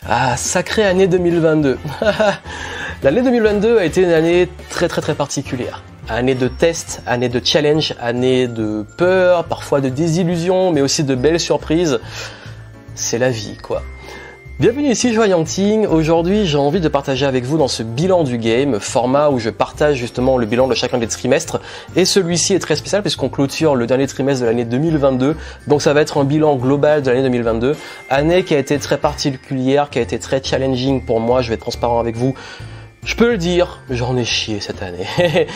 Ah, sacrée année 2022. L'année 2022 a été une année très particulière. Année de tests, année de challenge, année de peur, parfois de désillusion, mais aussi de belles surprises. C'est la vie, quoi. Bienvenue ici Joyanting. Aujourd'hui, j'ai envie de partager avec vous dans ce bilan du game, format où je partage justement le bilan de chacun des trimestres. Et celui-ci est très spécial puisqu'on clôture le dernier trimestre de l'année 2022. Donc ça va être un bilan global de l'année 2022. Année qui a été très particulière, qui a été très challenging pour moi. Je vais être transparent avec vous. Je peux le dire, j'en ai chié cette année.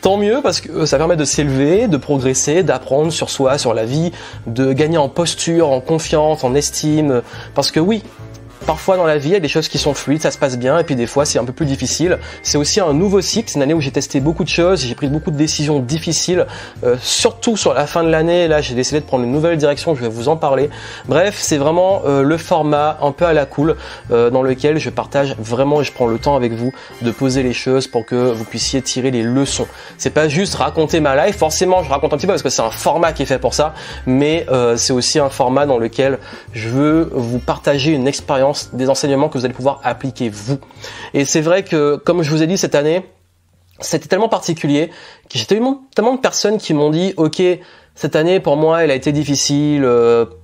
Tant mieux parce que ça permet de s'élever, de progresser, d'apprendre sur soi, sur la vie, de gagner en posture, en confiance, en estime. Parce que oui, parfois dans la vie, il y a des choses qui sont fluides, ça se passe bien, et puis des fois c'est un peu plus difficile. C'est aussi un nouveau cycle, c'est une année où j'ai testé beaucoup de choses, j'ai pris beaucoup de décisions difficiles, surtout sur la fin de l'année. Là, j'ai décidé de prendre une nouvelle direction, je vais vous en parler. Bref, c'est vraiment le format un peu à la cool, dans lequel je partage vraiment et je prends le temps avec vous de poser les choses pour que vous puissiez tirer les leçons. C'est pas juste raconter ma life, forcément je raconte un petit peu parce que c'est un format qui est fait pour ça, mais c'est aussi un format dans lequel je veux vous partager une expérience, des enseignements que vous allez pouvoir appliquer vous. Et c'est vrai que, comme je vous ai dit cette année, c'était tellement particulier que j'ai tellement de personnes qui m'ont dit « Ok, cette année pour moi elle a été difficile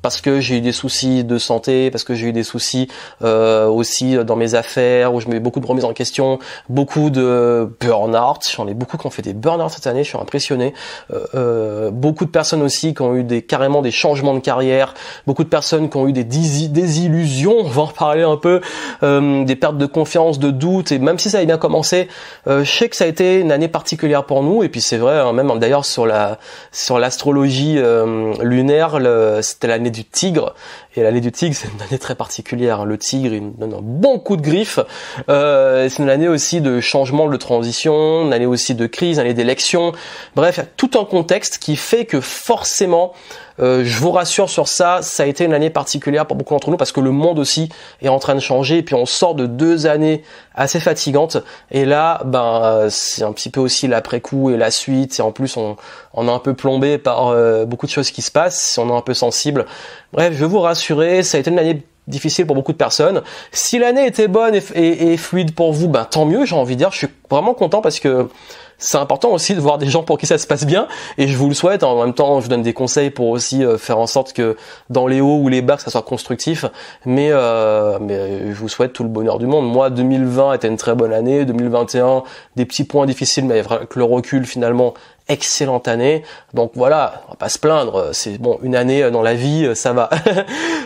parce que j'ai eu des soucis de santé, parce que j'ai eu des soucis aussi dans mes affaires où je mets beaucoup de remises en question, beaucoup de burn-out. J'en ai beaucoup qui ont fait des burn-out cette année, je suis impressionné. Beaucoup de personnes aussi qui ont eu carrément des changements de carrière, beaucoup de personnes qui ont eu des désillusions, on va en reparler un peu, des pertes de confiance, de doute. Et même si ça a bien commencé, je sais que ça a été une année particulière pour nous. Et puis c'est vrai, hein, même d'ailleurs sur l'astrologie lunaire, c'était l'année du tigre, et l'année du tigre c'est une année très particulière. Le tigre il donne un bon coup de griffe. C'est une année aussi de changement, de transition, une année aussi de crise, une année d'élection. Bref, il y a tout un contexte qui fait que forcément, je vous rassure sur ça, ça a été une année particulière pour beaucoup d'entre nous parce que le monde aussi est en train de changer et puis on sort de 2 années assez fatigantes et là, c'est un petit peu aussi l'après-coup et la suite et en plus on est un peu plombé par beaucoup de choses qui se passent, on est un peu sensible. Bref, je veux vous rassurer, ça a été une année difficile pour beaucoup de personnes. Si l'année était bonne et fluide pour vous, tant mieux, j'ai envie de dire, je suis vraiment content parce que c'est important aussi de voir des gens pour qui ça se passe bien et je vous le souhaite. En même temps, je vous donne des conseils pour aussi faire en sorte que dans les hauts ou les bas, que ça soit constructif. Mais je vous souhaite tout le bonheur du monde. Moi, 2020 était une très bonne année. 2021, des petits points difficiles, mais avec le recul, finalement, excellente année. Donc voilà, on va pas se plaindre. C'est bon, une année dans la vie, ça va.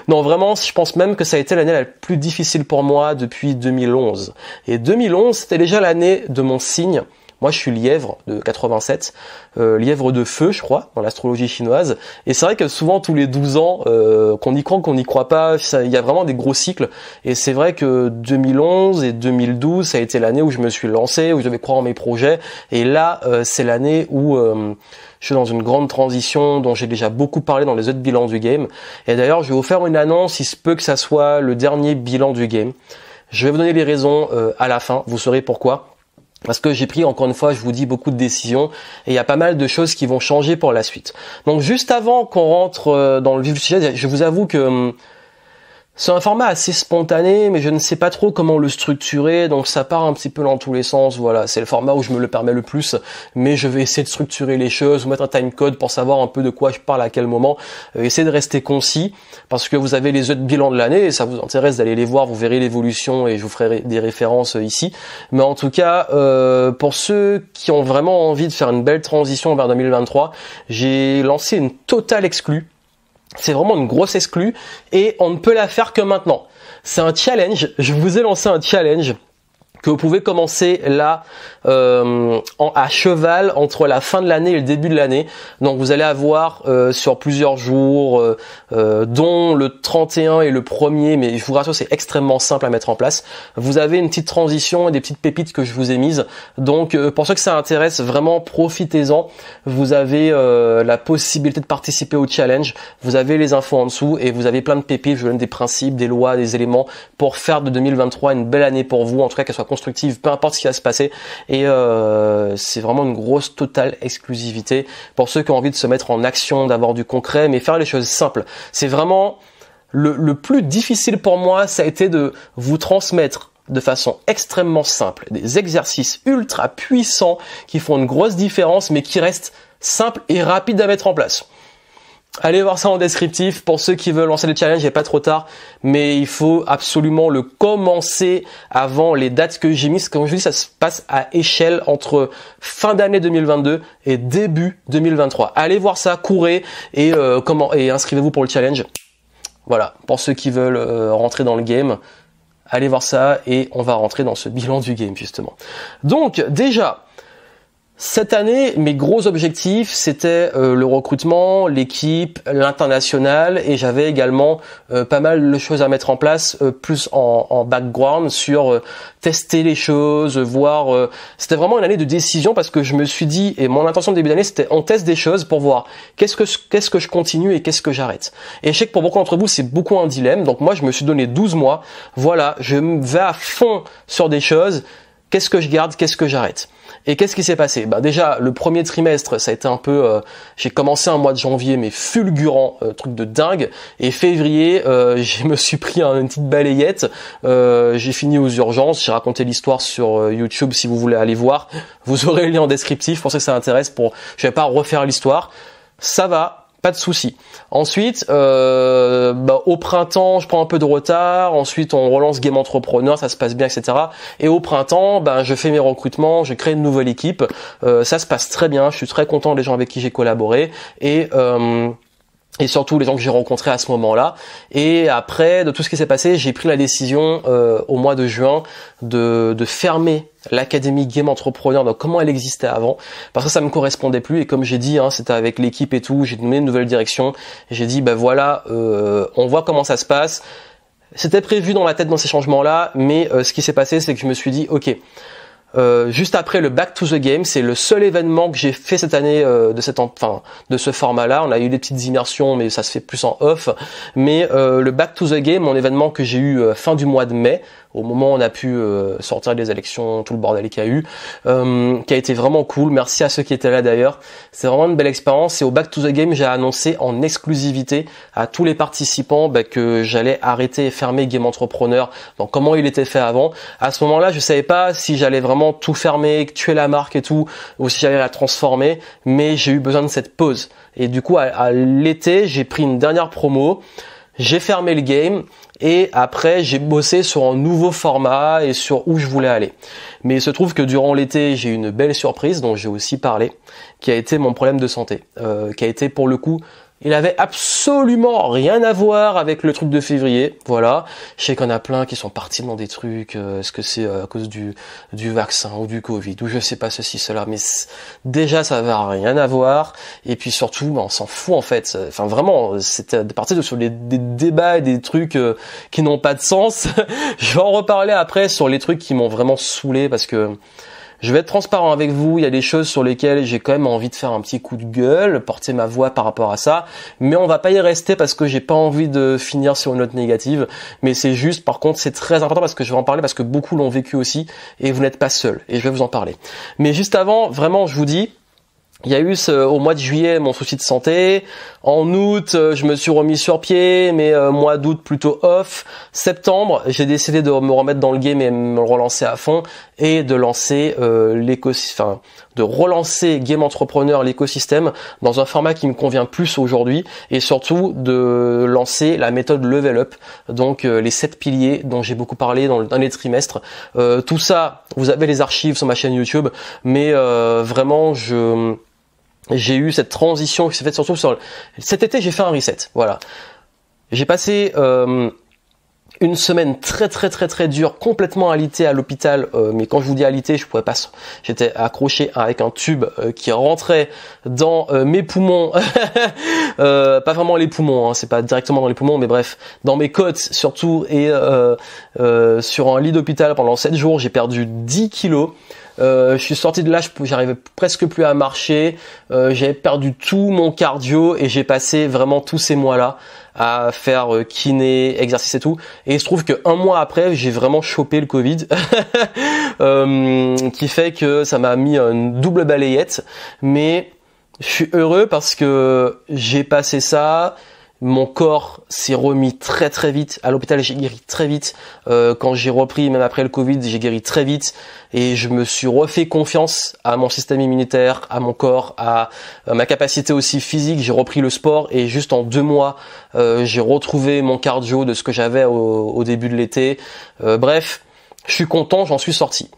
Non, vraiment, je pense même que ça a été l'année la plus difficile pour moi depuis 2011. Et 2011, c'était déjà l'année de mon signe. Moi, je suis lièvre de 87, lièvre de feu, je crois, dans l'astrologie chinoise. Et c'est vrai que souvent, tous les 12 ans, qu'on y croit, qu'on n'y croit pas, il y a vraiment des gros cycles. Et c'est vrai que 2011 et 2012, ça a été l'année où je me suis lancé, où je devais croire en mes projets. Et là, c'est l'année où je suis dans une grande transition dont j'ai déjà beaucoup parlé dans les autres bilans du game. Et d'ailleurs, je vais vous faire une annonce, il se peut que ça soit le dernier bilan du game. Je vais vous donner les raisons à la fin, vous saurez pourquoi. Parce que j'ai pris, encore une fois, je vous dis, beaucoup de décisions et il y a pas mal de choses qui vont changer pour la suite. Donc juste avant qu'on rentre dans le vif du sujet, je vous avoue que c'est un format assez spontané, mais je ne sais pas trop comment le structurer, donc ça part un petit peu dans tous les sens. Voilà, c'est le format où je me le permets le plus, mais je vais essayer de structurer les choses, vous mettre un timecode pour savoir un peu de quoi je parle à quel moment, essayer de rester concis, parce que vous avez les autres bilans de l'année, et ça vous intéresse d'aller les voir, vous verrez l'évolution, et je vous ferai des références ici. Mais en tout cas, pour ceux qui ont vraiment envie de faire une belle transition vers 2023, j'ai lancé une totale exclue. C'est vraiment une grosse exclue et on ne peut la faire que maintenant. C'est un challenge, je vous ai lancé un challenge que vous pouvez commencer là à cheval entre la fin de l'année et le début de l'année. Donc vous allez avoir sur plusieurs jours, dont le 31 et le 1er, mais je vous rassure c'est extrêmement simple à mettre en place. Vous avez une petite transition et des petites pépites que je vous ai mises. Donc pour ceux que ça intéresse, vraiment profitez-en. Vous avez la possibilité de participer au challenge. Vous avez les infos en dessous et vous avez plein de pépites. Je vous donne des principes, des lois, des éléments pour faire de 2023 une belle année pour vous. En tout cas qu'elle soit constructive, peu importe ce qui va se passer. Et c'est vraiment une grosse totale exclusivité pour ceux qui ont envie de se mettre en action, d'avoir du concret, mais faire les choses simples. C'est vraiment le plus difficile pour moi, ça a été de vous transmettre de façon extrêmement simple des exercices ultra puissants qui font une grosse différence, mais qui restent simples et rapides à mettre en place. Allez voir ça en descriptif pour ceux qui veulent lancer le challenge, il n'est pas trop tard, mais il faut absolument le commencer avant les dates que j'ai mises. Comme je vous dis, ça se passe à échelle entre fin d'année 2022 et début 2023. Allez voir ça, courez et inscrivez-vous pour le challenge. Voilà, pour ceux qui veulent rentrer dans le game, allez voir ça et on va rentrer dans ce bilan du game justement. Donc déjà, cette année, mes gros objectifs, c'était le recrutement, l'équipe, l'international, et j'avais également pas mal de choses à mettre en place, plus en background sur tester les choses, voir. C'était vraiment une année de décision parce que je me suis dit, et mon intention de début d'année, c'était on teste des choses pour voir qu'est-ce que je continue et qu'est-ce que j'arrête. Et je sais que pour beaucoup d'entre vous, c'est beaucoup un dilemme. Donc moi, je me suis donné 12 mois. Voilà, je vais à fond sur des choses. Qu'est-ce que je garde, qu'est-ce que j'arrête? Et qu'est-ce qui s'est passé? Déjà, le premier trimestre, ça a été un peu... j'ai commencé un mois de janvier, mais fulgurant, truc de dingue. Et février, je me suis pris une petite balayette. J'ai fini aux urgences. J'ai raconté l'histoire sur YouTube, si vous voulez aller voir. Vous aurez le lien en descriptif pour ceux que ça intéresse. Je vais pas refaire l'histoire. Ça va. Pas de souci. Ensuite, au printemps, je prends un peu de retard. Ensuite, on relance Game Entrepreneur, ça se passe bien, etc. Et au printemps, je fais mes recrutements, je crée une nouvelle équipe. Ça se passe très bien. Je suis très content des gens avec qui j'ai collaboré et surtout les gens que j'ai rencontrés à ce moment-là. Et après, de tout ce qui s'est passé, j'ai pris la décision au mois de juin de fermer l'académie Game Entrepreneur, donc comment elle existait avant, parce que ça me correspondait plus. Et comme j'ai dit, c'était avec l'équipe et tout, j'ai donné une nouvelle direction. Et j'ai dit, voilà, on voit comment ça se passe. C'était prévu dans ma tête dans ces changements-là, mais ce qui s'est passé, c'est que je me suis dit, ok. Juste après le Back to the Game, c'est le seul événement que j'ai fait cette année de ce format-là. On a eu des petites immersions, mais ça se fait plus en off. Mais le Back to the Game, mon événement que j'ai eu fin du mois de mai, au moment où on a pu sortir des élections, tout le bordel qu'il y a eu, qui a été vraiment cool. Merci à ceux qui étaient là d'ailleurs. C'est vraiment une belle expérience. Et au Back to the Game, j'ai annoncé en exclusivité à tous les participants que j'allais arrêter et fermer Game Entrepreneur. Donc comment il était fait avant. À ce moment-là, je savais pas si j'allais vraiment tout fermer, tuer la marque et tout, ou si j'allais la transformer. Mais j'ai eu besoin de cette pause. Et du coup, à l'été, j'ai pris une dernière promo. J'ai fermé le game et après j'ai bossé sur un nouveau format et sur où je voulais aller. Mais il se trouve que durant l'été j'ai eu une belle surprise dont j'ai aussi parlé, qui a été mon problème de santé, qui a été pour le coup, il avait absolument rien à voir avec le truc de février. Voilà. Je sais qu'il y en a plein qui sont partis dans des trucs. Est-ce que c'est à cause du vaccin ou du Covid ou je sais pas ceci, cela. Mais déjà, ça n'avait rien à voir. Et puis surtout, on s'en fout en fait. Enfin vraiment, c'était parti sur des débats et des trucs qui n'ont pas de sens. Je vais en reparler après sur les trucs qui m'ont vraiment saoulé parce que je vais être transparent avec vous, il y a des choses sur lesquelles j'ai quand même envie de faire un petit coup de gueule, porter ma voix par rapport à ça, mais on va pas y rester parce que j'ai pas envie de finir sur une note négative, mais c'est juste, par contre, c'est très important parce que je vais en parler parce que beaucoup l'ont vécu aussi et vous n'êtes pas seul et je vais vous en parler. Mais juste avant, vraiment, je vous dis, il y a eu au mois de juillet mon souci de santé. En août, je me suis remis sur pied, mais mois d'août plutôt off. Septembre, j'ai décidé de me remettre dans le game et me relancer à fond et de lancer de relancer Game Entrepreneur, l'écosystème, dans un format qui me convient plus aujourd'hui et surtout de lancer la méthode Level Up, donc les 7 piliers dont j'ai beaucoup parlé dans le dernier trimestre. Tout ça, vous avez les archives sur ma chaîne YouTube, mais vraiment j'ai eu cette transition qui s'est faite surtout sur cet été. J'ai fait un reset, voilà. J'ai passé une semaine très dure, complètement alité à l'hôpital, mais quand je vous dis alité, je pouvais pas, j'étais accroché avec un tube qui rentrait dans mes poumons, pas vraiment les poumons, c'est pas directement dans les poumons, mais bref, dans mes côtes surtout, et sur un lit d'hôpital pendant 7 jours, j'ai perdu 10 kilos. Je suis sorti de là, j'arrivais presque plus à marcher, j'avais perdu tout mon cardio et j'ai passé vraiment tous ces mois-là à faire kiné, exercice et tout. Et il se trouve que un mois après, j'ai vraiment chopé le Covid, qui fait que ça m'a mis une double balayette. Mais je suis heureux parce que j'ai passé ça. Mon corps s'est remis très très vite. À l'hôpital, j'ai guéri très vite. Quand j'ai repris, même après le Covid, j'ai guéri très vite. Et je me suis refait confiance à mon système immunitaire, à mon corps, à ma capacité aussi physique. J'ai repris le sport et juste en 2 mois, j'ai retrouvé mon cardio de ce que j'avais au début de l'été. Bref, je suis content, j'en suis sorti.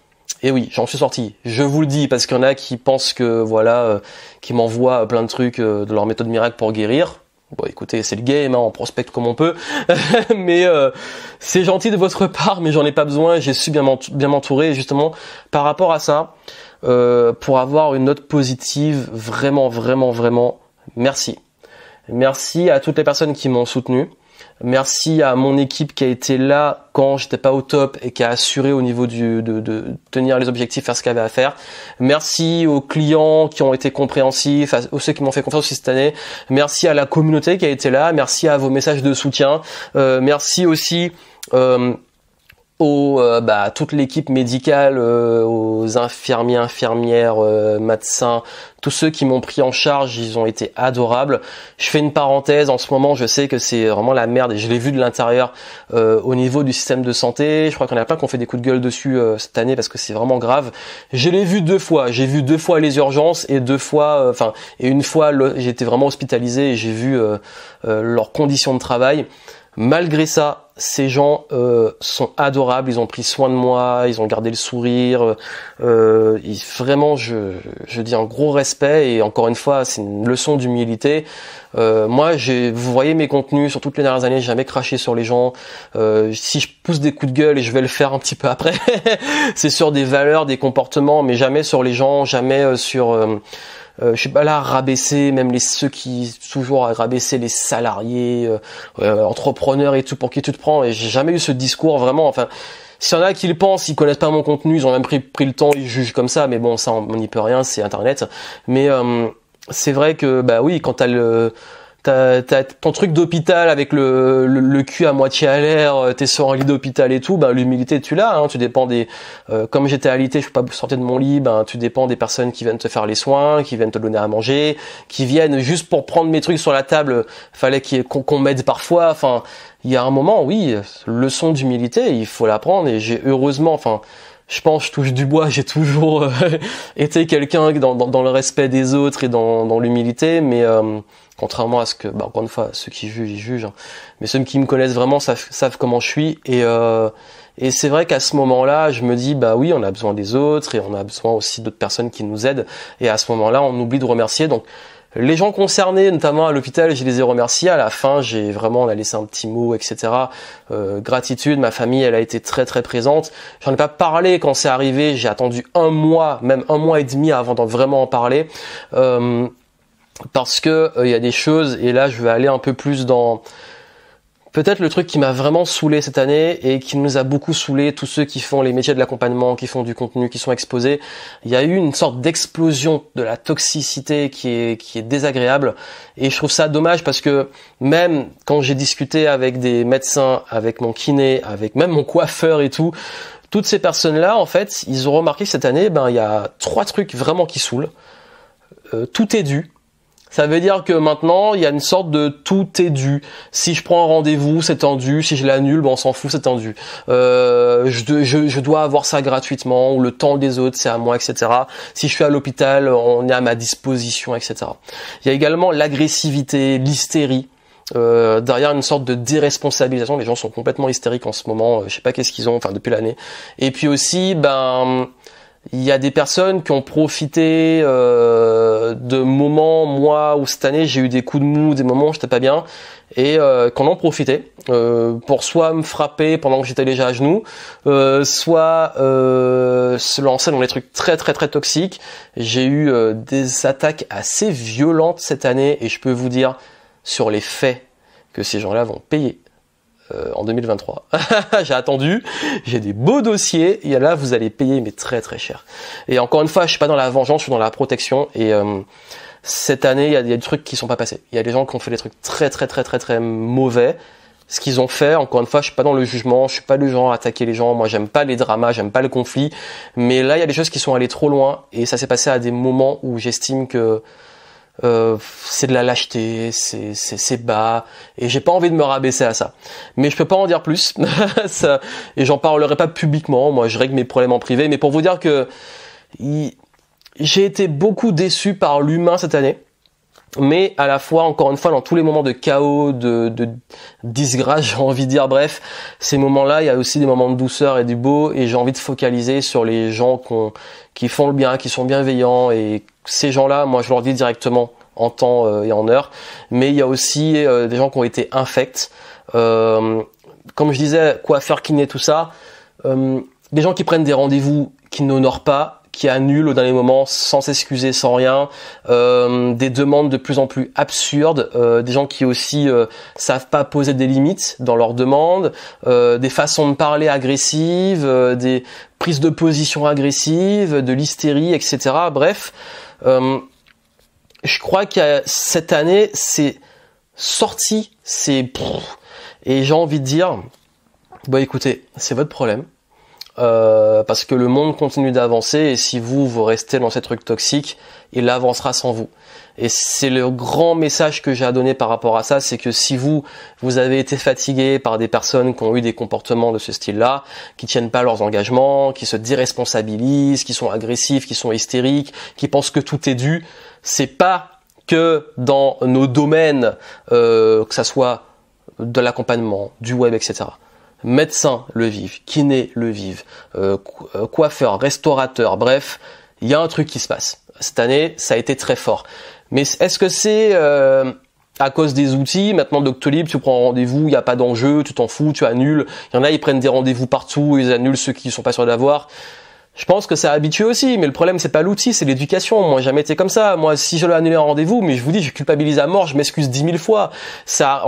Et oui, j'en suis sorti. Je vous le dis parce qu'il y en a qui pensent que voilà, qui m'envoient plein de trucs de leur méthode miracle pour guérir. Bon, écoutez, c'est le game, hein, on prospecte comme on peut, mais c'est gentil de votre part, mais j'en ai pas besoin. J'ai su bien m'entourer, justement, par rapport à ça, pour avoir une note positive. Vraiment, vraiment, vraiment, merci. Merci à toutes les personnes qui m'ont soutenu. Merci à mon équipe qui a été là quand j'étais pas au top et qui a assuré au niveau de tenir les objectifs, faire ce qu'il y avait à faire. Merci aux clients qui ont été compréhensifs, à ceux qui m'ont fait confiance aussi cette année. Merci à la communauté qui a été là. Merci à vos messages de soutien. Merci aussi toute l'équipe médicale, aux infirmiers, infirmières, médecins, tous ceux qui m'ont pris en charge, ils ont été adorables. Je fais une parenthèse, en ce moment je sais que c'est vraiment la merde et je l'ai vu de l'intérieur au niveau du système de santé. Je crois qu'on a plein qui ont fait des coups de gueule dessus cette année parce que c'est vraiment grave. Je l'ai vu 2 fois, j'ai vu 2 fois les urgences et 2 fois, et une fois j'ai été vraiment hospitalisé et j'ai vu leurs conditions de travail. Malgré ça, ces gens sont adorables, ils ont pris soin de moi, ils ont gardé le sourire. Vraiment, je dis un gros respect et encore une fois, c'est une leçon d'humilité. Moi, vous voyez mes contenus sur toutes les dernières années, j'ai jamais craché sur les gens. Si je pousse des coups de gueule, et je vais le faire un petit peu après, c'est sur des valeurs, des comportements, mais jamais sur les gens, jamais sur... je suis pas là à rabaisser même ceux qui toujours à rabaisser les salariés, entrepreneurs et tout, pour qui tu te prends, et j'ai jamais eu ce discours vraiment. Enfin, s'il y en a qui le pensent, ils connaissent pas mon contenu, ils ont même pris le temps, ils jugent comme ça, mais bon, ça on n'y peut rien, c'est internet. Mais c'est vrai que bah oui, quand t'as ton truc d'hôpital avec le cul à moitié à l'air, t'es sur un lit d'hôpital et tout, ben l'humilité tu l'as, hein, tu dépends des comme j'étais alité, je peux pas sortir de mon lit, ben tu dépends des personnes qui viennent te faire les soins, qui viennent te donner à manger, qui viennent juste pour prendre mes trucs sur la table, fallait qu'on m'aide parfois. Enfin, il y a un moment, oui, leçon d'humilité, il faut l'apprendre et j'ai heureusement, enfin, je pense, je touche du bois, j'ai toujours été quelqu'un dans le respect des autres et dans l'humilité, mais contrairement à ce que, encore une fois, ceux qui jugent, ils jugent, hein. Mais ceux qui me connaissent vraiment savent comment je suis, et c'est vrai qu'à ce moment-là, je me dis, bah oui, on a besoin des autres, et on a besoin aussi d'autres personnes qui nous aident, et à ce moment-là, on oublie de remercier. Donc, les gens concernés, notamment à l'hôpital, je les ai remerciés. À la fin, on a laissé un petit mot, etc. Gratitude, ma famille, elle a été très très présente. J'en ai pas parlé quand c'est arrivé. J'ai attendu 1 mois, même 1 mois et demi avant d'en vraiment en parler, parce que il y a des choses. Et là, je vais aller un peu plus dans peut-être le truc qui m'a vraiment saoulé cette année et qui nous a beaucoup saoulé, tous ceux qui font les métiers de l'accompagnement, qui font du contenu, qui sont exposés. Il y a eu une sorte d'explosion de la toxicité qui est désagréable, et je trouve ça dommage parce que même quand j'ai discuté avec des médecins, avec mon kiné, avec même mon coiffeur et tout, toutes ces personnes-là, en fait, ils ont remarqué que cette année, il y a 3 trucs vraiment qui saoulent. Tout est dû. Ça veut dire que maintenant, il y a une sorte de tout est dû. Si je prends un rendez-vous, c'est tendu. Si je l'annule, on s'en fout, c'est tendu. Je dois avoir ça gratuitement, ou le temps des autres, c'est à moi, etc. Si je suis à l'hôpital, on est à ma disposition, etc. Il y a également l'agressivité, l'hystérie. Derrière une sorte de déresponsabilisation, les gens sont complètement hystériques en ce moment. Je sais pas qu'est-ce qu'ils ont, depuis l'année. Et puis aussi, il y a des personnes qui ont profité de moments, moi, où cette année j'ai eu des coups de mou, des moments où j'étais pas bien, et qui en ont profité pour soit me frapper pendant que j'étais déjà à genoux, soit se lancer dans des trucs très très très toxiques. J'ai eu des attaques assez violentes cette année, et je peux vous dire sur les faits que ces gens-là vont payer. En 2023. J'ai attendu, j'ai des beaux dossiers, et là vous allez payer mais très très cher. Et encore une fois, je suis pas dans la vengeance, je suis dans la protection, et cette année il y a des trucs qui sont pas passés. Il y a des gens qui ont fait des trucs très très très très très mauvais. Ce qu'ils ont fait, encore une fois, je suis pas dans le jugement, je suis pas le genre à attaquer les gens, moi j'aime pas les dramas, j'aime pas le conflit, mais là il y a des choses qui sont allées trop loin, et ça s'est passé à des moments où j'estime que c'est de la lâcheté, c'est bas, et j'ai pas envie de me rabaisser à ça. Mais je peux pas en dire plus, ça, et j'en parlerai pas publiquement. Moi, je règle mes problèmes en privé. Mais pour vous dire que j'ai été beaucoup déçu par l'humain cette année. Mais à la fois, encore une fois, dans tous les moments de chaos, de disgrâce, j'ai envie de dire, bref, ces moments-là, il y a aussi des moments de douceur et du beau, et j'ai envie de focaliser sur les gens qui font le bien, qui sont bienveillants, et ces gens-là, moi, je leur dis directement en temps et en heure. Mais il y a aussi des gens qui ont été infects, comme je disais, coiffeur, kiné, tout ça, des gens qui prennent des rendez-vous qui n'honorent pas, qui annulent au dernier moment sans s'excuser, sans rien, des demandes de plus en plus absurdes, des gens qui aussi savent pas poser des limites dans leurs demandes, des façons de parler agressives, des prises de position agressives, de l'hystérie, etc. Bref, je crois que cette année, c'est sorti, et j'ai envie de dire, bon écoutez, c'est votre problème. Parce que le monde continue d'avancer, et si vous restez dans ces trucs toxiques, il avancera sans vous. Et c'est le grand message que j'ai à donner par rapport à ça, c'est que si vous avez été fatigué par des personnes qui ont eu des comportements de ce style-là, qui tiennent pas leurs engagements, qui se déresponsabilisent, qui sont agressifs, qui sont hystériques, qui pensent que tout est dû, c'est pas que dans nos domaines, que ça soit de l'accompagnement, du web, etc. Médecins le vivent, kinés le vivent, coiffeurs, restaurateurs, bref, il y a un truc qui se passe. Cette année, ça a été très fort. Mais est-ce que c'est à cause des outils? Maintenant, Doctolib, tu prends un rendez-vous, il n'y a pas d'enjeu, tu t'en fous, tu annules. Il y en a, ils prennent des rendez-vous partout, ils annulent ceux qui ne sont pas sûrs d'avoir. Je pense que ça habitue aussi, mais le problème c'est pas l'outil, c'est l'éducation. Moi, j'ai jamais été comme ça. Moi, si je dois annuler un rendez-vous, mais je vous dis, je culpabilise à mort, je m'excuse 10 000 fois. Ça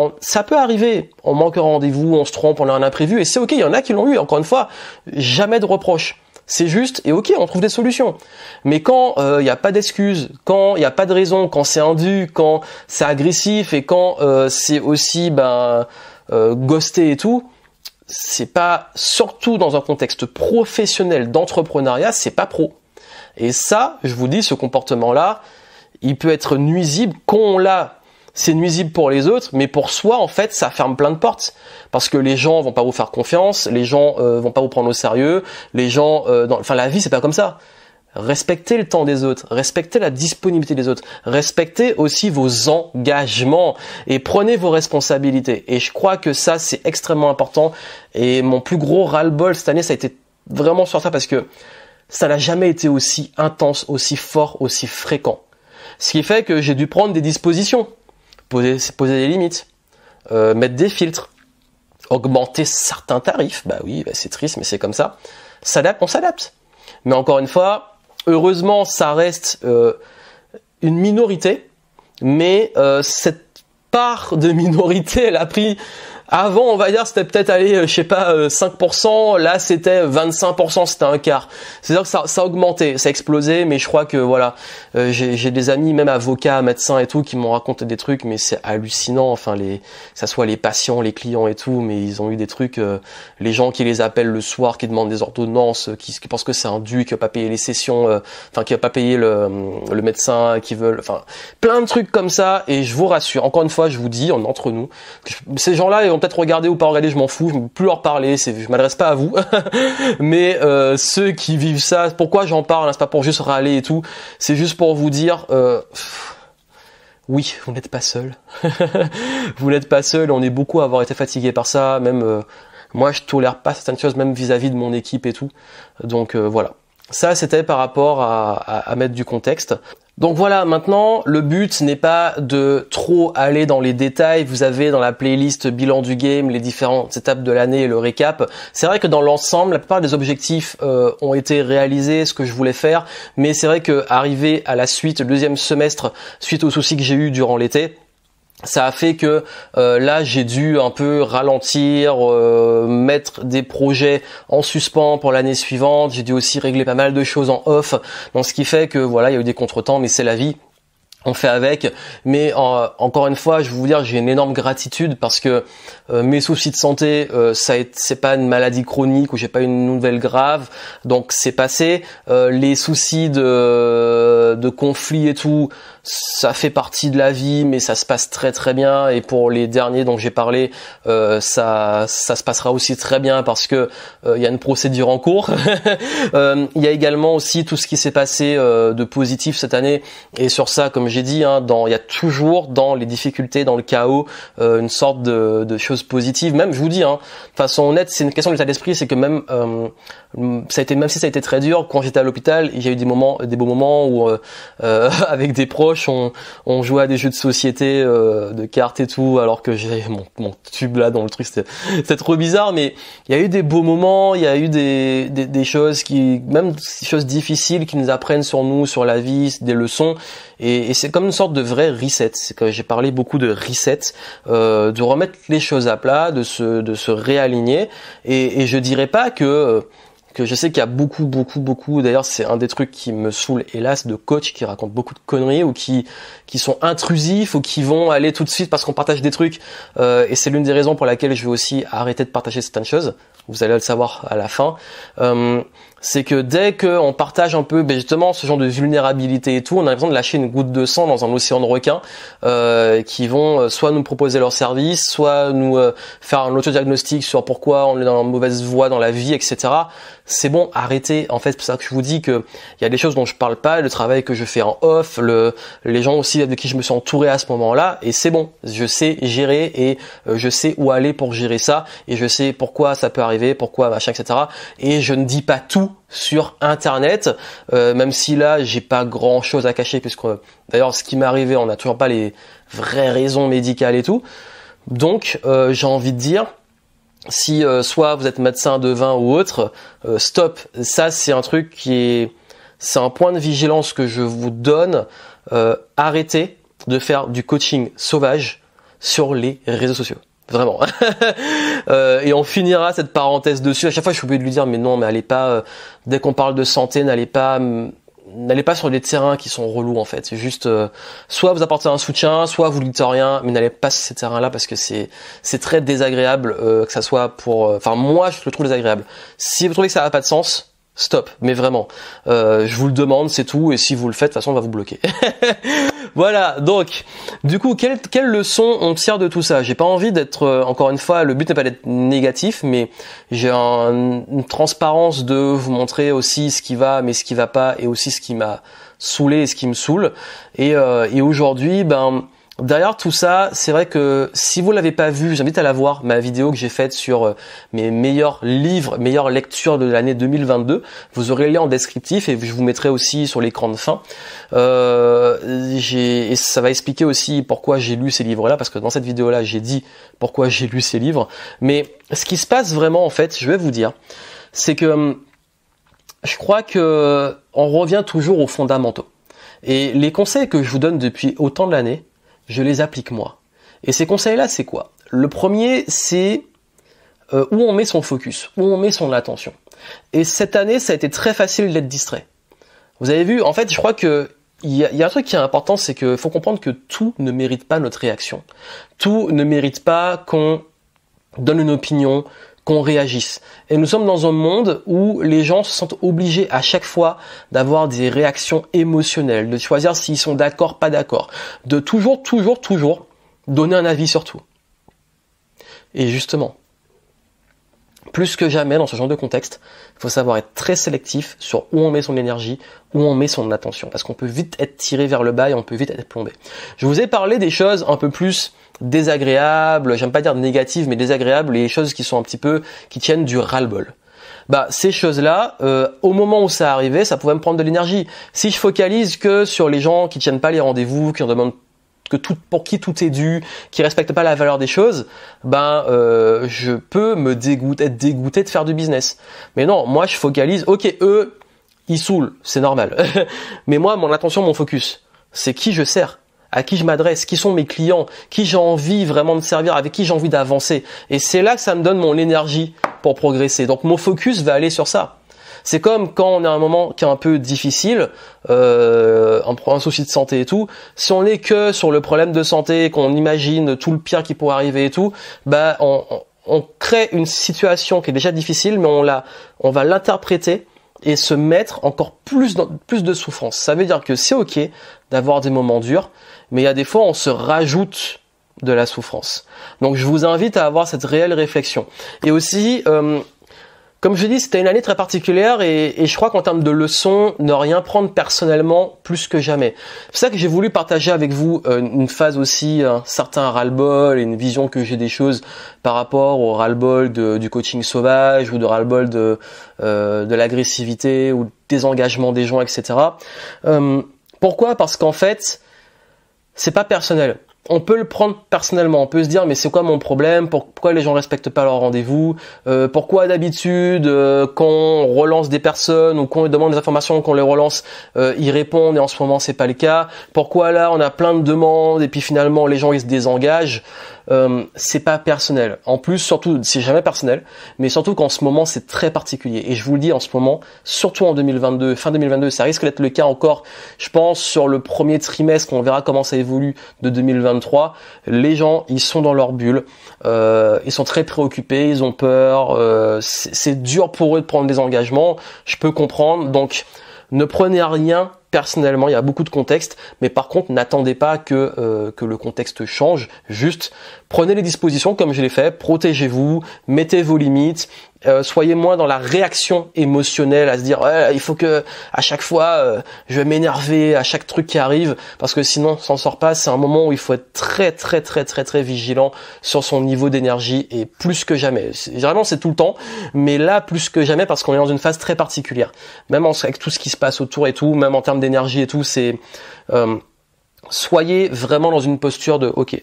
peut arriver. On manque un rendez-vous, on se trompe, on a un imprévu, et c'est ok. Il y en a qui l'ont eu. Encore une fois, jamais de reproche. C'est juste, et ok, on trouve des solutions. Mais quand il n'y a pas d'excuses, quand il n'y a pas de raison, quand c'est indu, quand c'est agressif, et quand c'est aussi ghosté et tout, c'est pas, surtout dans un contexte professionnel d'entrepreneuriat, c'est pas pro. Et ça, je vous dis, ce comportement-là, il peut être nuisible. Quand on l'a, c'est nuisible pour les autres, mais pour soi, en fait, ça ferme plein de portes. Parce que les gens vont pas vous faire confiance, les gens vont pas vous prendre au sérieux, les gens, la vie, c'est pas comme ça. Respectez le temps des autres, respectez la disponibilité des autres, respectez aussi vos engagements et prenez vos responsabilités. Et je crois que ça, c'est extrêmement important. Et mon plus gros ras-le-bol cette année, ça a été vraiment sur ça, parce que ça n'a jamais été aussi intense, aussi fort, aussi fréquent. Ce qui fait que j'ai dû prendre des dispositions, poser des limites, mettre des filtres, augmenter certains tarifs. Bah oui, c'est triste, mais c'est comme ça. On s'adapte. Mais encore une fois, heureusement, ça reste une minorité, mais cette part de minorité, elle a pris... Avant, on va dire, c'était peut-être aller, 5%, là c'était 25%, c'était un quart. C'est-à-dire que ça a augmenté, ça a explosé, mais je crois que voilà, j'ai des amis, même avocats, médecins et tout, qui m'ont raconté des trucs, mais c'est hallucinant, que ça soit les patients, les clients et tout, mais ils ont eu des trucs, les gens qui les appellent le soir, qui demandent des ordonnances, qui pensent que c'est un dû, qui va pas payer les sessions, qui va pas payer le médecin, qui veulent, plein de trucs comme ça, et je vous rassure, encore une fois, je vous dis, entre nous, ces gens-là, peut-être regarder ou pas regarder, je m'en fous, je ne veux plus leur parler, je m'adresse pas à vous. Mais ceux qui vivent ça, pourquoi j'en parle, c'est pas pour juste râler et tout, c'est juste pour vous dire oui, vous n'êtes pas seul. Vous n'êtes pas seul, on est beaucoup à avoir été fatigués par ça, même moi je tolère pas certaines choses, même vis-à-vis de mon équipe et tout. Donc voilà. Ça, c'était par rapport à mettre du contexte. Donc voilà, maintenant, le but n'est pas de trop aller dans les détails. Vous avez dans la playlist bilan du game les différentes étapes de l'année et le récap. C'est vrai que dans l'ensemble, la plupart des objectifs ont été réalisés, ce que je voulais faire. Mais c'est vrai que arrivé à la suite, le deuxième semestre, suite aux soucis que j'ai eu durant l'été, ça a fait que là j'ai dû un peu ralentir, mettre des projets en suspens pour l'année suivante. J'ai dû aussi régler pas mal de choses en off, donc ce qui fait que voilà, il y a eu des contretemps, mais c'est la vie. on fait avec, mais encore une fois, je vais vous dire, j'ai une énorme gratitude parce que mes soucis de santé, c'est pas une maladie chronique ou j'ai pas une nouvelle grave, donc c'est passé. Les soucis de conflits et tout, ça fait partie de la vie, mais ça se passe très très bien. Et pour les derniers dont j'ai parlé, ça se passera aussi très bien parce que il y a une procédure en cours. Il y a également aussi tout ce qui s'est passé de positif cette année, et sur ça, comme j'ai dit, hein, il y a toujours dans les difficultés, dans le chaos, une sorte de choses positives. Même, je vous dis, hein, de façon honnête, c'est une question d'état d'esprit, c'est que même même si ça a été très dur, quand j'étais à l'hôpital, il y a eu des beaux moments où avec des proches, on jouait à des jeux de société, de cartes et tout, alors que j'ai mon tube là dans le truc, c'était trop bizarre, mais il y a eu des beaux moments, il y a eu des choses même des choses difficiles qui nous apprennent sur nous, sur la vie, des leçons, et c'est comme une sorte de vrai reset. C'est que j'ai parlé beaucoup de reset, de remettre les choses à plat, de se réaligner, et je dirais pas que je sais qu'il y a beaucoup, d'ailleurs c'est un des trucs qui me saoule hélas, de coachs qui racontent beaucoup de conneries ou qui sont intrusifs ou qui vont aller tout de suite parce qu'on partage des trucs, et c'est l'une des raisons pour laquelle je vais aussi arrêter de partager certaines choses. Vous allez le savoir à la fin. C'est que dès qu'on partage un peu, justement, ce genre de vulnérabilité et tout, on a l'impression de lâcher une goutte de sang dans un océan de requins qui vont soit nous proposer leur service, soit nous faire un autodiagnostic sur pourquoi on est dans la mauvaise voie dans la vie, etc. C'est bon, arrêtez. En fait, c'est pour ça que je vous dis que il y a des choses dont je parle pas, le travail que je fais en off, les gens aussi avec qui je me suis entouré à ce moment-là, et c'est bon. Je sais gérer et je sais où aller pour gérer ça, et je sais pourquoi ça peut arriver, pourquoi machin, etc. Et je ne dis pas tout sur internet, même si là j'ai pas grand chose à cacher, puisque d'ailleurs ce qui m'est arrivé, on n'a toujours pas les vraies raisons médicales et tout. Donc j'ai envie de dire, si soit vous êtes médecin, devin ou autre, stop. Ça c'est un truc c'est un point de vigilance que je vous donne. Arrêtez de faire du coaching sauvage sur les réseaux sociaux. Vraiment. Et on finira cette parenthèse dessus. À chaque fois, je suis obligé de lui dire, mais non, mais allez pas, dès qu'on parle de santé, n'allez pas sur des terrains qui sont relous, en fait. C'est juste, soit vous apportez un soutien, soit vous ne dites rien, mais n'allez pas sur ces terrains-là parce que c'est très désagréable, que ça soit enfin, moi, je le trouve désagréable. Si vous trouvez que ça n'a pas de sens, stop, mais vraiment. Je vous le demande, c'est tout, et si vous le faites, de toute façon, on va vous bloquer. Voilà, donc, du coup, quelle leçon on tire de tout ça? J'ai pas envie d'être, encore une fois, le but n'est pas d'être négatif, mais j'ai une transparence de vous montrer aussi ce qui va, mais ce qui va pas, et aussi ce qui m'a saoulé et ce qui me saoule. Et aujourd'hui, derrière tout ça, c'est vrai que si vous l'avez pas vu, j'invite à la voir, ma vidéo que j'ai faite sur mes meilleurs livres, meilleures lectures de l'année 2022. Vous aurez le lien en descriptif et je vous mettrai aussi sur l'écran de fin. Et ça va expliquer aussi pourquoi j'ai lu ces livres-là, parce que dans cette vidéo-là, j'ai dit pourquoi j'ai lu ces livres. Mais ce qui se passe vraiment, en fait, je vais vous dire, c'est que je crois que on revient toujours aux fondamentaux. Et les conseils que je vous donne depuis autant de l'année, je les applique moi. Et ces conseils-là, c'est quoi? Le premier, c'est où on met son focus, où on met son attention. Et cette année, ça a été très facile d'être distrait. Vous avez vu, en fait, je crois que il y a un truc qui est important, c'est qu'il faut comprendre que tout ne mérite pas notre réaction. Tout ne mérite pas qu'on donne une opinion, qu'on réagisse. Et nous sommes dans un monde où les gens se sentent obligés à chaque fois d'avoir des réactions émotionnelles, de choisir s'ils sont d'accord, pas d'accord, de toujours donner un avis sur tout. Et justement, plus que jamais dans ce genre de contexte, il faut savoir être très sélectif sur où on met son énergie, où on met son attention, parce qu'on peut vite être tiré vers le bas et on peut vite être plombé. Je vous ai parlé des choses un peu plus désagréables, j'aime pas dire négatives, mais désagréables, les choses qui sont un petit peu, qui tiennent du ras-le-bol. Ces choses-là, au moment où ça arrivait, ça pouvait me prendre de l'énergie. Si je focalise que sur les gens qui tiennent pas les rendez-vous, qui en demandent pour qui tout est dû, qui respectent pas la valeur des choses, je peux être dégoûté de faire du business. Mais non, moi je focalise, ok, eux, ils saoulent, c'est normal. Mais moi, mon attention, mon focus, c'est qui je sers, à qui je m'adresse, qui sont mes clients, qui j'ai envie vraiment de servir, avec qui j'ai envie d'avancer. Et c'est là que ça me donne mon énergie pour progresser. Donc mon focus va aller sur ça. C'est comme quand on a un moment qui est un peu difficile, un souci de santé et tout, si on n'est que sur le problème de santé, qu'on imagine tout le pire qui pourrait arriver et tout, bah on crée une situation qui est déjà difficile, mais on va l'interpréter et se mettre encore plus de souffrance. Ça veut dire que c'est ok d'avoir des moments durs, mais il y a des fois on se rajoute de la souffrance. Donc je vous invite à avoir cette réelle réflexion. Et aussi, comme je dis, c'était une année très particulière et je crois qu'en termes de leçons, ne rien prendre personnellement plus que jamais. C'est ça que j'ai voulu partager avec vous une phase aussi, un certain ras-le-bol et une vision que j'ai des choses par rapport au ras-le-bol du coaching sauvage ou de ras-le-bol de l'agressivité ou des engagements des gens, etc. Pourquoi ? Parce qu'en fait, c'est pas personnel. On peut le prendre personnellement, on peut se dire mais c'est quoi mon problème, pourquoi les gens respectent pas leur rendez-vous, pourquoi d'habitude quand on relance des personnes ou quand on demande des informations, qu'on les relance, ils répondent et en ce moment c'est pas le cas, pourquoi là on a plein de demandes et puis finalement les gens ils se désengagent. C'est pas personnel. En plus, surtout, c'est jamais personnel, mais surtout qu'en ce moment, c'est très particulier. Et je vous le dis en ce moment, surtout en 2022, fin 2022, ça risque d'être le cas encore, je pense, sur le premier trimestre, on verra comment ça évolue de 2023. Les gens, ils sont dans leur bulle, ils sont très préoccupés, ils ont peur, c'est dur pour eux de prendre des engagements, je peux comprendre. Donc, ne prenez rien personnellement, il y a beaucoup de contexte, mais par contre, n'attendez pas que le contexte change. Juste, prenez les dispositions comme je l'ai fait, protégez-vous, mettez vos limites, soyez moins dans la réaction émotionnelle à se dire ouais, il faut que à chaque fois je vais m'énerver à chaque truc qui arrive, parce que sinon, on s'en sort pas. C'est un moment où il faut être très vigilant sur son niveau d'énergie et plus que jamais. Généralement, c'est tout le temps, mais là, plus que jamais parce qu'on est dans une phase très particulière. Même avec tout ce qui se passe autour et tout, même en termes d'énergie et tout, c'est soyez vraiment dans une posture de ok,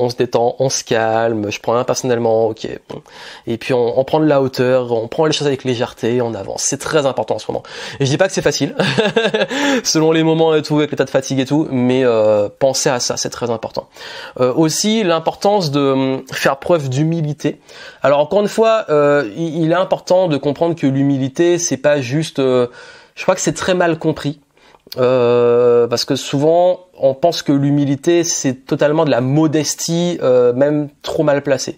on se détend, on se calme, je prends un personnellement, ok, bon. Et puis on prend de la hauteur, on prend les choses avec légèreté, on avance. C'est très important en ce moment. Et je dis pas que c'est facile, selon les moments et tout, avec l'état de fatigue et tout, mais pensez à ça, c'est très important. Aussi, l'importance de faire preuve d'humilité. Alors encore une fois, il est important de comprendre que l'humilité, c'est pas juste... je crois que c'est très mal compris. Parce que souvent on pense que l'humilité c'est totalement de la modestie, même trop mal placée.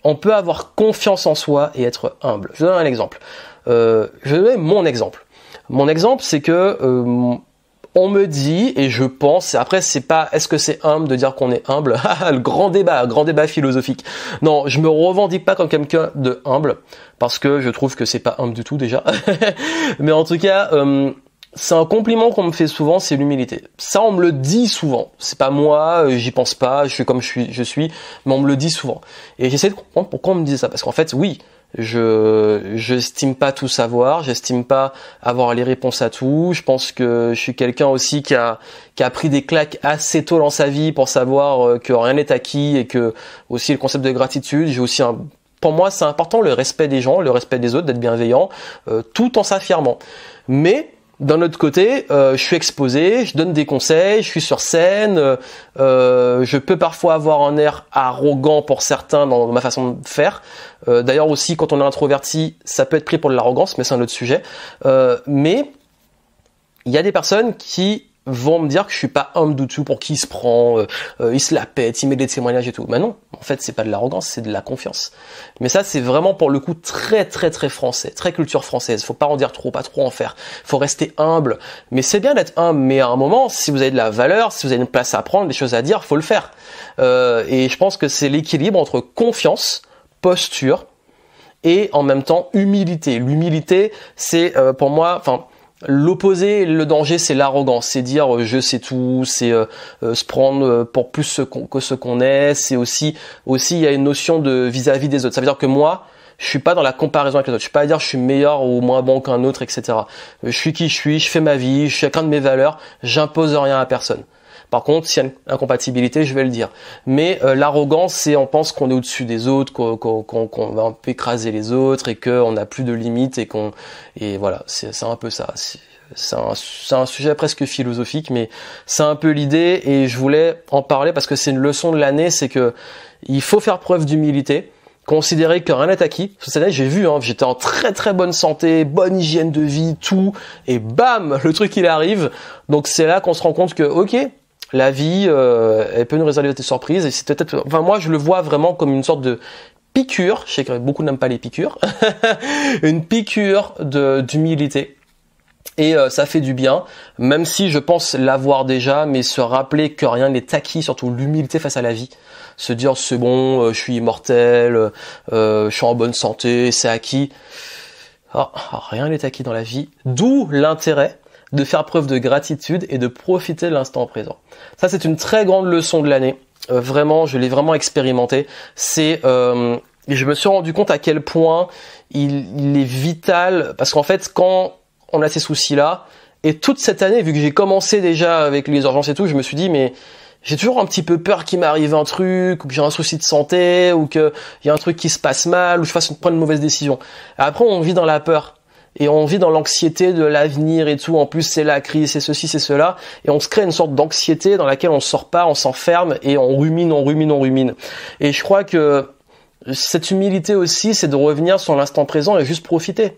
On peut avoir confiance en soi et être humble. Je donne un exemple. Je vais donner mon exemple. Mon exemple, c'est que on me dit, et je pense, après c'est pas est-ce que c'est humble de dire qu'on est humble, le grand débat philosophique. Non, je me revendique pas comme quelqu'un de humble parce que je trouve que c'est pas humble du tout déjà. Mais en tout cas, c'est un compliment qu'on me fait souvent, c'est l'humilité. Ça, on me le dit souvent. C'est pas moi, j'y pense pas, je suis comme je suis, mais on me le dit souvent. Et j'essaie de comprendre pourquoi on me dit ça. Parce qu'en fait, oui, j'estime pas tout savoir, j'estime pas avoir les réponses à tout. Je pense que je suis quelqu'un aussi qui a pris des claques assez tôt dans sa vie pour savoir que rien n'est acquis et que aussi le concept de gratitude. J'ai aussi pour moi, c'est important le respect des gens, le respect des autres, d'être bienveillant, tout en s'affirmant. Mais d'un autre côté, je suis exposé, je donne des conseils, je suis sur scène, je peux parfois avoir un air arrogant pour certains dans ma façon de faire. D'ailleurs aussi, quand on est introverti, ça peut être pris pour de l'arrogance, mais c'est un autre sujet. Mais il y a des personnes qui vont me dire que je suis pas humble du tout, pour qui il se prend, il se la pète, il met des témoignages et tout. Mais non, en fait, c'est pas de l'arrogance, c'est de la confiance. Mais ça, c'est vraiment pour le coup très français, très culture française. Faut pas en dire trop, pas trop en faire. Faut rester humble. Mais c'est bien d'être humble, mais à un moment, si vous avez de la valeur, si vous avez une place à prendre, des choses à dire, faut le faire. Et je pense que c'est l'équilibre entre confiance, posture et en même temps humilité. L'humilité, c'est pour moi, l'opposé, le danger, c'est l'arrogance, c'est dire je sais tout, c'est se prendre pour plus que ce qu'on est. C'est aussi il y a une notion de vis-à-vis des autres. Ça veut dire que moi, je suis pas dans la comparaison avec les autres. Je suis pas à dire je suis meilleur ou moins bon qu'un autre, etc. Je suis qui je suis, je fais ma vie, je suis chacun de mes valeurs, j'impose rien à personne. Par contre, s'il y a une incompatibilité, je vais le dire. Mais l'arrogance, c'est on pense qu'on est au-dessus des autres, qu'on va un peu écraser les autres et qu'on n'a plus de limites et voilà, c'est un peu ça. C'est un sujet presque philosophique, mais c'est un peu l'idée et je voulais en parler parce que c'est une leçon de l'année, c'est que il faut faire preuve d'humilité. considérer que rien n'est acquis. Cette année, j'ai vu, j'étais en très très bonne santé, bonne hygiène de vie, tout, et bam, le truc il arrive. Donc c'est là qu'on se rend compte que, ok, la vie, elle peut nous réserver des surprises. Et c'est peut-être, enfin moi je le vois vraiment comme une sorte de piqûre. Je sais que beaucoup n'aiment pas les piqûres. Une piqûre d'humilité. Et ça fait du bien, même si je pense l'avoir déjà, mais se rappeler que rien n'est acquis, surtout l'humilité face à la vie. Se dire c'est bon, je suis immortel, je suis en bonne santé, c'est acquis. Rien n'est acquis dans la vie, d'où l'intérêt de faire preuve de gratitude et de profiter de l'instant présent. Ça c'est une très grande leçon de l'année, vraiment, je l'ai vraiment expérimenté. C'est je me suis rendu compte à quel point il est vital, parce qu'en fait quand on a ces soucis-là. Et toute cette année, vu que j'ai commencé déjà avec les urgences et tout, je me suis dit, mais j'ai toujours un petit peu peur qu'il m'arrive un truc, ou que j'ai un souci de santé, ou qu'il y a un truc qui se passe mal, ou je prenne une mauvaise décision. Et après, on vit dans la peur. Et on vit dans l'anxiété de l'avenir et tout. En plus, c'est la crise, c'est ceci, c'est cela. Et on se crée une sorte d'anxiété dans laquelle on sort pas, on s'enferme, et on rumine, on rumine, on rumine. Et je crois que cette humilité aussi, c'est de revenir sur l'instant présent et juste profiter.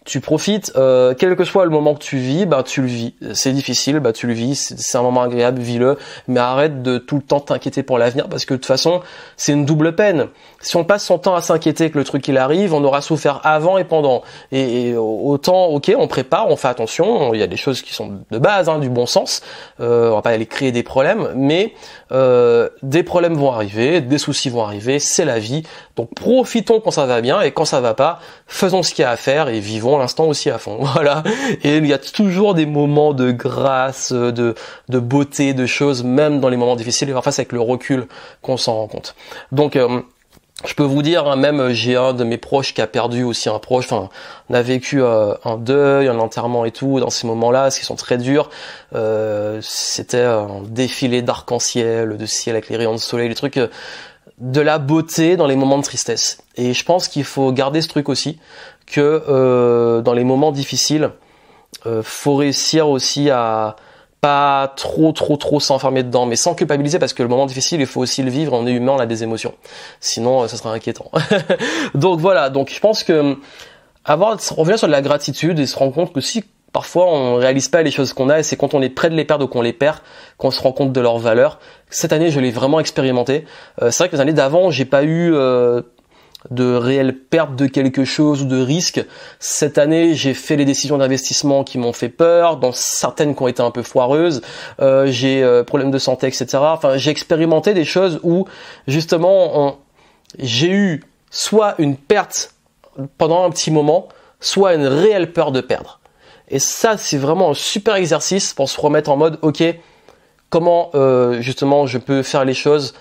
Tu profites, quel que soit le moment que tu vis, tu le vis. C'est difficile, tu le vis, c'est un moment agréable, vis-le, mais arrête de tout le temps t'inquiéter pour l'avenir, parce que de toute façon, c'est une double peine. Si on passe son temps à s'inquiéter que le truc il arrive, on aura souffert avant et pendant. Et autant, ok, on prépare, on fait attention, il y a des choses qui sont de base, du bon sens, on va pas aller créer des problèmes, mais des problèmes vont arriver, des soucis vont arriver, c'est la vie. Donc profitons quand ça va bien, et quand ça va pas, faisons ce qu'il y a à faire et vivons l'instant aussi à fond. Voilà. Et il y a toujours des moments de grâce, de beauté, de choses, même dans les moments difficiles, et parfois c'est avec le recul qu'on s'en rend compte. Donc je peux vous dire, même j'ai un de mes proches qui a perdu aussi un proche, on a vécu un deuil, un enterrement et tout, dans ces moments-là, ce qui sont très durs. C'était un défilé d'arc-en-ciel, de ciel avec les rayons de soleil, les trucs, de la beauté dans les moments de tristesse. Et je pense qu'il faut garder ce truc aussi, que dans les moments difficiles, faut réussir aussi à pas trop s'enfermer dedans, mais sans culpabiliser, parce que le moment difficile, il faut aussi le vivre, on est humain, on a des émotions. Sinon, ça serait inquiétant. Donc voilà, donc je pense que revenir sur de la gratitude et se rendre compte que si parfois on réalise pas les choses qu'on a, et c'est quand on est près de les perdre ou qu'on les perd, qu'on se rend compte de leur valeur. Cette année, je l'ai vraiment expérimenté. C'est vrai que les années d'avant, j'ai pas eu de réelle perte de quelque chose ou de risque. Cette année, j'ai fait les décisions d'investissement qui m'ont fait peur, dont certaines qui ont été un peu foireuses. J'ai problèmes de santé, etc. Enfin, j'ai expérimenté des choses où justement j'ai eu soit une perte pendant un petit moment, soit une réelle peur de perdre. Et ça, c'est vraiment un super exercice pour se remettre en mode, ok, comment justement je peux faire les choses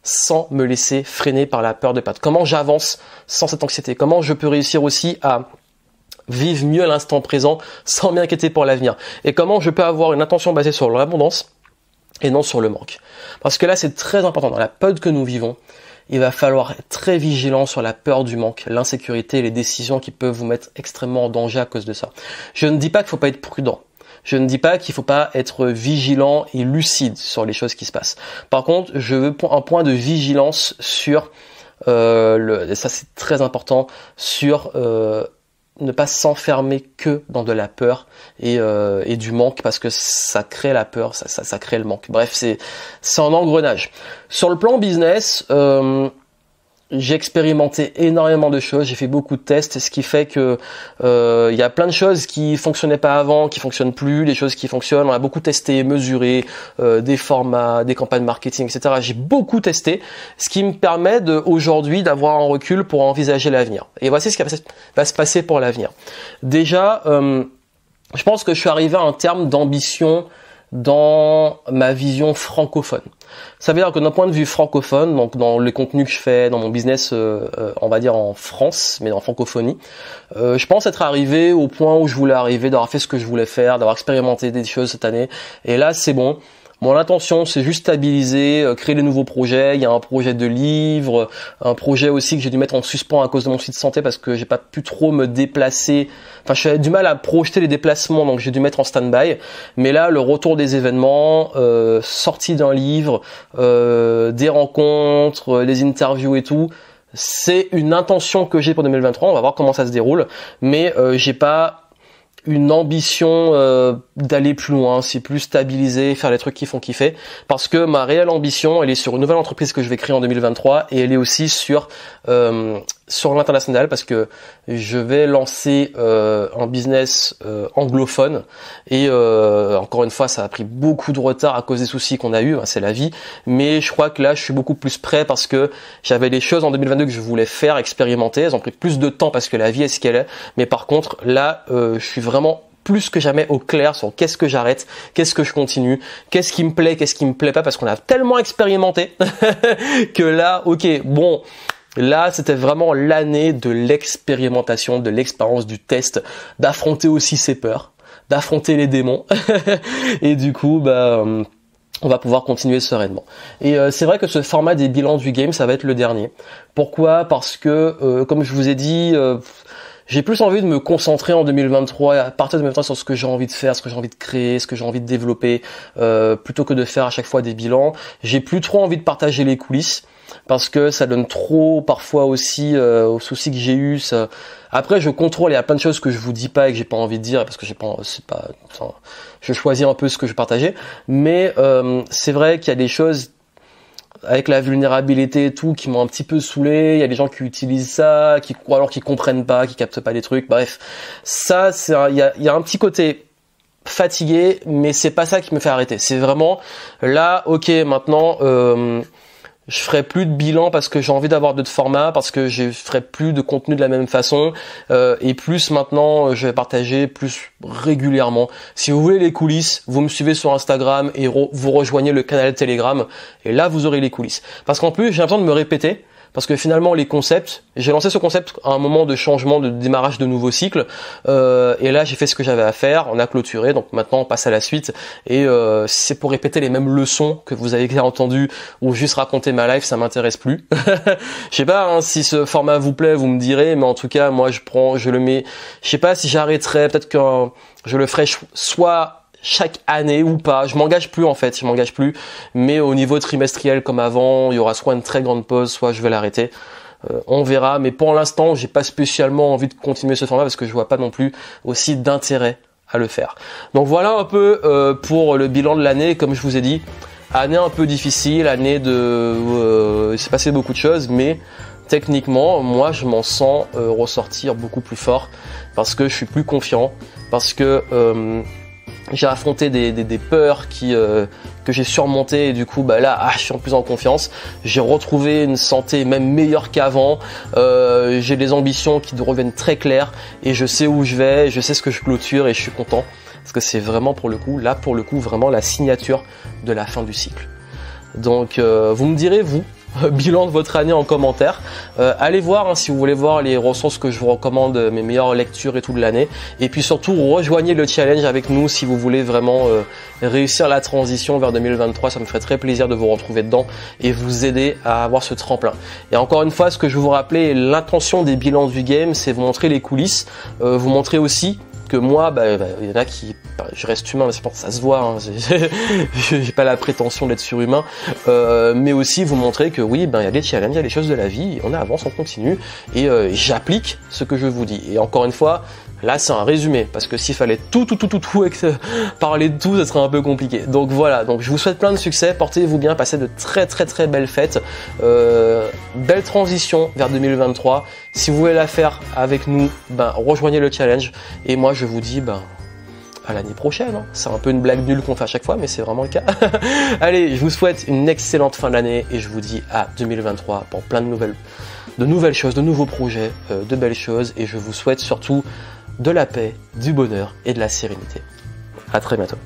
sans me laisser freiner par la peur de perdre. Comment j'avance sans cette anxiété? Comment je peux réussir aussi à vivre mieux l'instant présent sans m'inquiéter pour l'avenir? Et comment je peux avoir une intention basée sur l'abondance et non sur le manque? Parce que là, c'est très important. Dans la période que nous vivons, il va falloir être très vigilant sur la peur du manque, l'insécurité et les décisions qui peuvent vous mettre extrêmement en danger à cause de ça. Je ne dis pas qu'il ne faut pas être prudent. Je ne dis pas qu'il ne faut pas être vigilant et lucide sur les choses qui se passent. Par contre, je veux un point de vigilance sur, et ça c'est très important, sur ne pas s'enfermer que dans de la peur et du manque, parce que ça crée la peur, ça crée le manque. Bref, c'est un engrenage. Sur le plan business, j'ai expérimenté énormément de choses, j'ai fait beaucoup de tests, ce qui fait que y a plein de choses qui fonctionnaient pas avant, qui fonctionnent plus, des choses qui fonctionnent. On a beaucoup testé, mesuré, des formats, des campagnes marketing, etc. J'ai beaucoup testé, ce qui me permet aujourd'hui d'avoir un recul pour envisager l'avenir. Et voici ce qui va se passer pour l'avenir. Déjà, je pense que je suis arrivé à un terme d'ambition dans ma vision francophone. Ça veut dire que d'un point de vue francophone, donc dans les contenus que je fais, dans mon business, on va dire en France, mais en francophonie, je pense être arrivé au point où je voulais arriver, d'avoir fait ce que je voulais faire, d'avoir expérimenté des choses cette année. Et là, c'est bon. Mon intention, c'est juste stabiliser, créer de nouveaux projets. Il y a un projet de livre, un projet aussi que j'ai dû mettre en suspens à cause de mon souci de santé parce que j'ai pas pu trop me déplacer. Enfin, j'avais du mal à projeter les déplacements, donc j'ai dû mettre en stand-by. Mais là, le retour des événements, sortie d'un livre, des rencontres, des interviews et tout, c'est une intention que j'ai pour 2023, on va voir comment ça se déroule, mais j'ai pas une ambition d'aller plus loin, c'est plus stabiliser, faire les trucs qui font kiffer, parce que ma réelle ambition, elle est sur une nouvelle entreprise que je vais créer en 2023, et elle est aussi sur l'international, parce que je vais lancer un business anglophone, et encore une fois, ça a pris beaucoup de retard à cause des soucis qu'on a eu, c'est la vie, mais je crois que là, je suis beaucoup plus prêt, parce que j'avais des choses en 2022 que je voulais faire, expérimenter, elles ont pris plus de temps parce que la vie est ce qu'elle est, mais par contre, là, je suis vraiment plus que jamais au clair sur qu'est-ce que j'arrête, qu'est-ce que je continue, qu'est-ce qui me plaît, qu'est-ce qui me plaît pas, parce qu'on a tellement expérimenté que là, ok, bon, là, c'était vraiment l'année de l'expérimentation, de l'expérience, du test, d'affronter aussi ses peurs, d'affronter les démons, et du coup, on va pouvoir continuer sereinement. Et c'est vrai que ce format des bilans du game, ça va être le dernier. Pourquoi? Parce que, comme je vous ai dit, j'ai plus envie de me concentrer en 2023 et à partir de 2023 sur ce que j'ai envie de faire, ce que j'ai envie de créer, ce que j'ai envie de développer, plutôt que de faire à chaque fois des bilans. J'ai plus trop envie de partager les coulisses parce que ça donne trop parfois aussi aux soucis que j'ai eu. Ça... Après, je contrôle, il y a plein de choses que je vous dis pas et que j'ai pas envie de dire parce que je choisis un peu ce que je vais partager. Mais c'est vrai qu'il y a des choses avec la vulnérabilité et tout, qui m'ont un petit peu saoulé. Il y a des gens qui utilisent ça, qui comprennent pas, qui captent pas des trucs. Bref, ça, il y a un petit côté fatigué, mais c'est pas ça qui me fait arrêter. C'est vraiment là, ok, maintenant, je ferai plus de bilan parce que j'ai envie d'avoir d'autres formats, parce que je ferai plus de contenu de la même façon, et plus maintenant je vais partager plus régulièrement. Si vous voulez les coulisses, vous me suivez sur Instagram et vous rejoignez le canal Telegram, et là vous aurez les coulisses. Parce qu'en plus j'ai l'impression de me répéter, parce que finalement les concepts, j'ai lancé ce concept à un moment de changement, de démarrage de nouveaux cycles, et là j'ai fait ce que j'avais à faire, on a clôturé, donc maintenant on passe à la suite, et si c'est pour répéter les mêmes leçons que vous avez déjà entendues, ou juste raconter ma life, ça m'intéresse plus. Je sais pas si ce format vous plaît, vous me direz, mais en tout cas moi je le mets, je sais pas si j'arrêterai, peut-être que je le ferai soit chaque année ou pas, je m'engage plus en fait, mais au niveau trimestriel comme avant, il y aura soit une très grande pause, soit je vais l'arrêter. On verra, mais pour l'instant, j'ai pas spécialement envie de continuer ce format parce que je vois pas non plus aussi d'intérêt à le faire. Donc voilà un peu pour le bilan de l'année, comme je vous ai dit, année un peu difficile, année de il s'est passé beaucoup de choses, mais techniquement, moi je m'en sens ressortir beaucoup plus fort parce que je suis plus confiant, parce que j'ai affronté des peurs que j'ai surmontées et du coup là je suis en plus en confiance. J'ai retrouvé une santé même meilleure qu'avant. J'ai des ambitions qui reviennent très claires et je sais où je vais, je sais ce que je clôture et je suis content parce que c'est vraiment pour le coup vraiment la signature de la fin du cycle. Donc vous me direz vous bilan de votre année en commentaire. Allez voir si vous voulez voir les ressources que je vous recommande, mes meilleures lectures et tout de l'année. Et puis surtout, rejoignez le challenge avec nous si vous voulez vraiment réussir la transition vers 2023. Ça me ferait très plaisir de vous retrouver dedans et vous aider à avoir ce tremplin. Et encore une fois, ce que je veux vous rappeler, l'intention des bilans du game, c'est vous montrer les coulisses, vous montrer aussi que moi, il y en a qui, je reste humain, mais je pense que ça se voit, hein, j'ai pas la prétention d'être surhumain, mais aussi vous montrer que oui, il y a des challenges, il y a des choses de la vie, on avance, on continue, et j'applique ce que je vous dis. Et encore une fois, là c'est un résumé, parce que s'il fallait tout parler de tout, ça serait un peu compliqué. Donc voilà, donc je vous souhaite plein de succès, portez-vous bien, passez de très belles fêtes, belle transition vers 2023. Si vous voulez la faire avec nous, rejoignez le challenge, et moi je vous dis à l'année prochaine. Hein. C'est un peu une blague nulle qu'on fait à chaque fois, mais c'est vraiment le cas. Allez, je vous souhaite une excellente fin d'année et je vous dis à 2023 pour plein de nouvelles choses, de nouveaux projets, de belles choses, et je vous souhaite surtout de la paix, du bonheur et de la sérénité. À très bientôt.